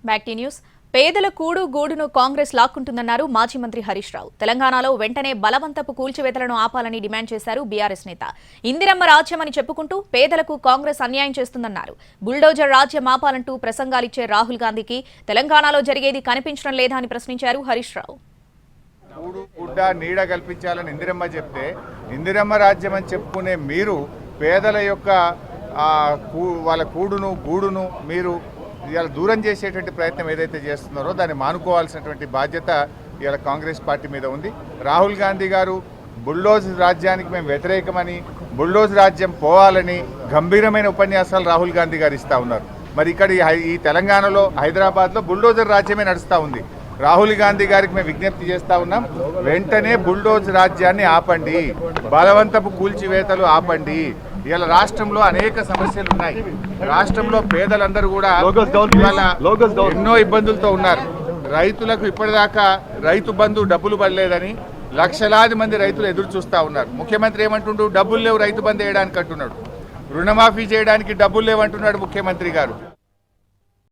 Back to news. పేదల కూడు గూడును కాంగ్రెస్ లాక్కుంటుందన్నారు మాజీ మంత్రి హరీష్ రావు. తెలంగాణలో వెంటనే బలవంతపు కూల్చివేతలను ఆపాలని డిమాండ్ చేశారు బీఆర్ఎస్ నేత. ఇందిరమ్మ రాజ్యమని చెప్పుకుంటూ పేదలకు కాంగ్రెస్ అన్యాయం చేస్తుందన్నారు. బుల్డోజర్ రాజ్యం ఆపాలంటూ ప్రసంగాలిచ్చే రాహుల్ గాంధీకి తెలంగాణలో జరిగేది కనిపించడం లేదా అని ప్రశ్నించారు హరీష్ రావు. కూడు గుడ్డ నీడ కల్పించాలని ఇందిరమ్మ చెప్తే ఇందిరమ్మ రాజ్యం అని చెప్పుకునే మీరు పేదల యొక్క వాళ్ళ కూడును గూడును మీరు ఇవాళ దూరం చేసేటువంటి ప్రయత్నం ఏదైతే చేస్తున్నారో దాన్ని మానుకోవాల్సినటువంటి బాధ్యత ఇవాళ కాంగ్రెస్ పార్టీ మీద ఉంది. రాహుల్ గాంధీ గారు బుల్డోజ్ రాజ్యానికి మేము వ్యతిరేకమని, బుల్డోజ్ రాజ్యం పోవాలని గంభీరమైన ఉపన్యాసాలు రాహుల్ గాంధీ గారు ఇస్తూ ఉన్నారు. మరి ఇక్కడ ఈ తెలంగాణలో హైదరాబాద్లో బుల్డోజర్ రాజ్యమే నడుస్తూ ఉంది. రాహుల్ గాంధీ గారికి మేము విజ్ఞప్తి చేస్తూ ఉన్నాం, వెంటనే బుల్డోజ్ రాజ్యాన్ని ఆపండి, బలవంతపు కూల్చివేతలు ఆపండి. ఇవాళ రాష్ట్రంలో అనేక సమస్యలు ఉన్నాయి. రాష్ట్రంలో పేదలందరూ కూడా ఎన్నో ఇబ్బందులతో ఉన్నారు. రైతులకు ఇప్పటిదాకా రైతు బంధు డబ్బులు పడలేదని లక్షలాది మంది రైతులు ఎదురు చూస్తూ ఉన్నారు. ముఖ్యమంత్రి ఏమంటుండు, డబ్బులు లేవు రైతు బంధు వేయడానికి అంటున్నాడు. రుణమాఫీ చేయడానికి డబ్బులు లేవంటున్నాడు ముఖ్యమంత్రి గారు.